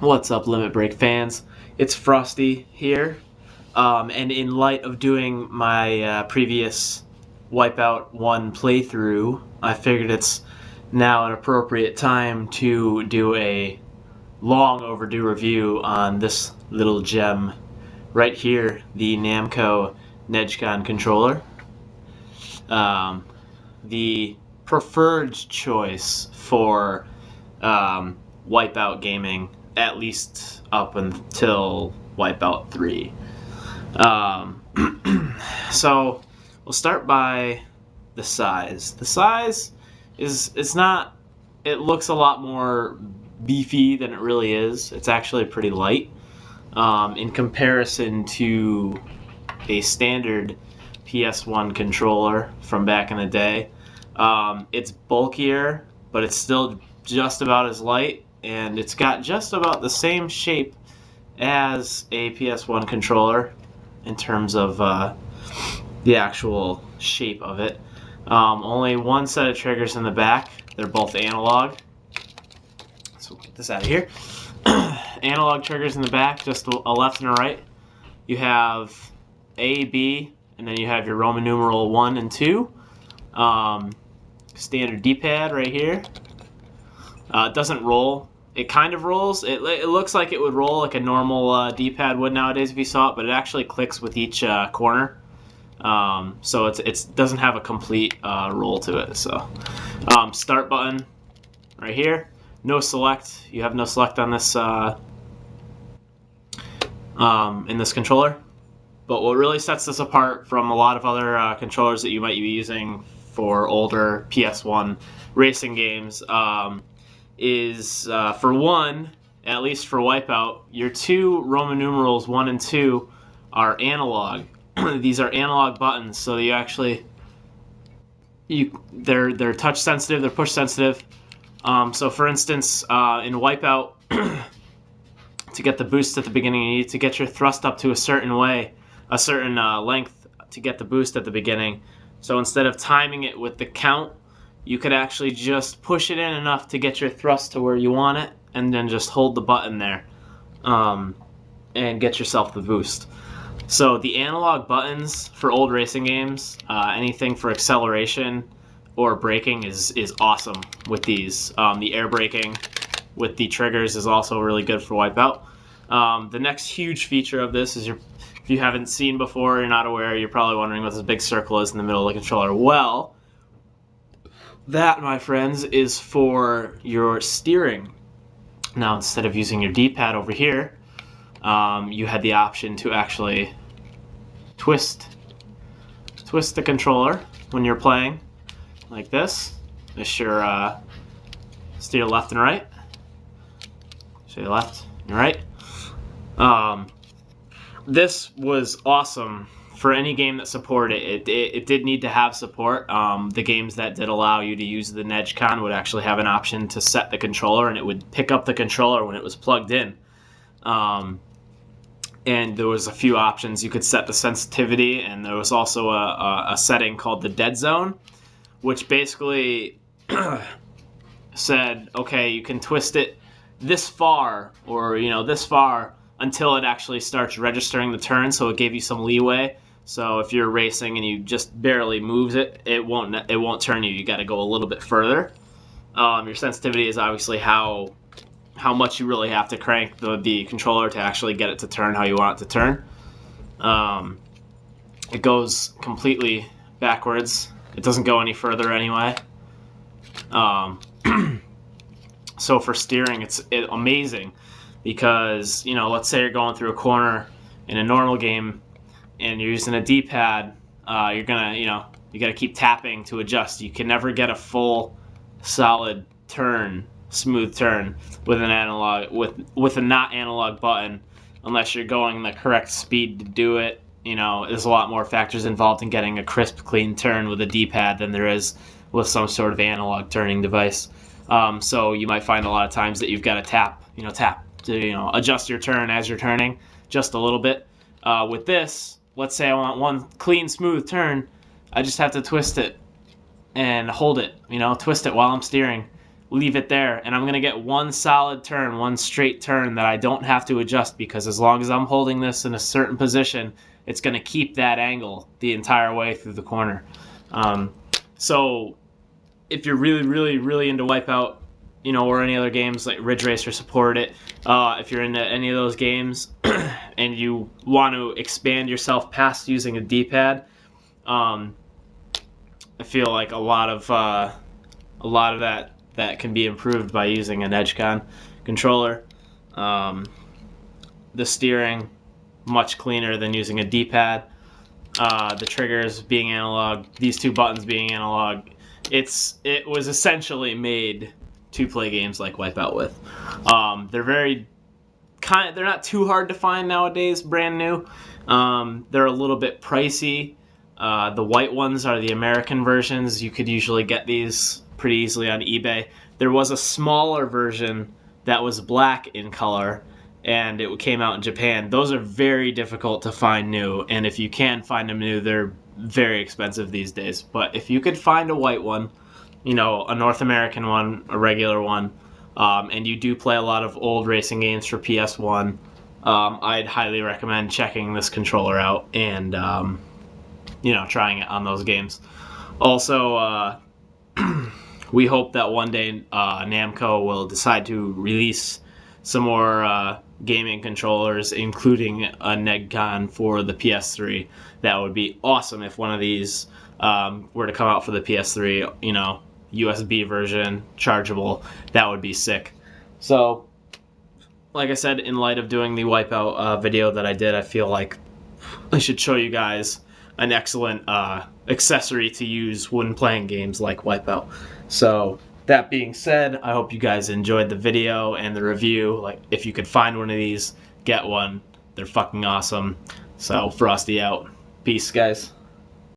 What's up, Limit Break fans? It's Frosty here, and in light of doing my previous Wipeout 1 playthrough, I figured it's now an appropriate time to do a long overdue review on this little gem right here, the Namco Negcon controller. The preferred choice for Wipeout gaming, at least up until Wipeout 3. So we'll start by the size. The size is not, it looks a lot more beefy than it really is. It's actually pretty light in comparison to a standard PS1 controller from back in the day. It's bulkier, but it's still just about as light, and it's got just about the same shape as a PS1 controller in terms of the actual shape of it. Only one set of triggers in the back. They're both analog. So we'll get this out of here. Analog triggers in the back, just a left and a right. You have A, B, and then you have your Roman numeral 1 and 2. Standard D-pad right here. It doesn't roll. It kind of rolls. It looks like it would roll like a normal D-pad would nowadays if you saw it, but it actually clicks with each corner. So it doesn't have a complete roll to it. So start button right here. No select. You have no select on this in this controller. But what really sets this apart from a lot of other controllers that you might be using for older PS1 racing games is, for one, at least for Wipeout, your two Roman numerals 1 and 2 are analog. These are analog buttons, so you actually they're touch sensitive, they're push sensitive. So for instance, in Wipeout, to get the boost at the beginning, you need to get your thrust up to a certain length to get the boost at the beginning. So instead of timing it with the count, you could actually just push it in enough to get your thrust to where you want it, and then just hold the button there and get yourself the boost. So the analog buttons for old racing games, anything for acceleration or braking is awesome with these. The air braking with the triggers is also really good for Wipeout. The next huge feature of this is if you haven't seen before, you're not aware, you're probably wondering what this big circle is in the middle of the controller. Well, that, my friends, is for your steering. Now, instead of using your D-pad over here, you had the option to actually twist the controller when you're playing, like this. Just your steer left and right. So your left and right. This was awesome for any game that supported it. It did need to have support. The games that did allow you to use the Negcon would actually have an option to set the controller, and it would pick up the controller when it was plugged in. And there was a few options. You could set the sensitivity, and there was also a setting called the dead zone, which basically said, okay, you can twist it this far, or this far, until it actually starts registering the turn. So it gave you some leeway. So if you're racing and you just barely moves it, it won't turn you. You got to go a little bit further. Your sensitivity is obviously how much you really have to crank the controller to actually get it to turn how you want it to turn. It goes completely backwards. It doesn't go any further anyway. So for steering, it's amazing, because let's say you're going through a corner in a normal game and you're using a D-pad, you're gonna you gotta keep tapping to adjust. You can never get a full solid turn, smooth turn with an analog with a not analog button, unless you're going the correct speed to do it. There's a lot more factors involved in getting a crisp, clean turn with a D-pad than there is with some sort of analog turning device. So you might find a lot of times that you've got to tap to adjust your turn as you're turning just a little bit. With this, let's say I want one clean, smooth turn, I just have to twist it and hold it. Twist it while I'm steering, leave it there, and I'm going to get one solid turn, one straight turn that I don't have to adjust, because as long as I'm holding this in a certain position, it's going to keep that angle the entire way through the corner. So if you're really, really, really into Wipeout, you know, or any other games like Ridge Racer, support it. If you're into any of those games and you want to expand yourself past using a D-pad, I feel like a lot of that can be improved by using an Negcon controller. The steering, much cleaner than using a D-pad. The triggers being analog, these two buttons being analog, it was essentially made to play games like Wipeout with. They're not too hard to find nowadays, brand new. They're a little bit pricey. The white ones are the American versions. You could usually get these pretty easily on eBay. There was a smaller version that was black in color, and it came out in Japan. Those are very difficult to find new, and if you can find them new, they're very expensive these days. But if you could find a white one, you know, a North American one, a regular one, and you do play a lot of old racing games for PS1, I'd highly recommend checking this controller out and, you know, trying it on those games. Also, we hope that one day Namco will decide to release some more gaming controllers, including a Negcon for the PS3. That would be awesome if one of these were to come out for the PS3, you know, USB version, chargeable. That would be sick. So, like I said, in light of doing the Wipeout video that I did, I feel like I should show you guys an excellent accessory to use when playing games like Wipeout. So, that being said, I hope you guys enjoyed the video and the review. Like, if you could find one of these, get one. They're fucking awesome. So, Frosty out. Peace, guys.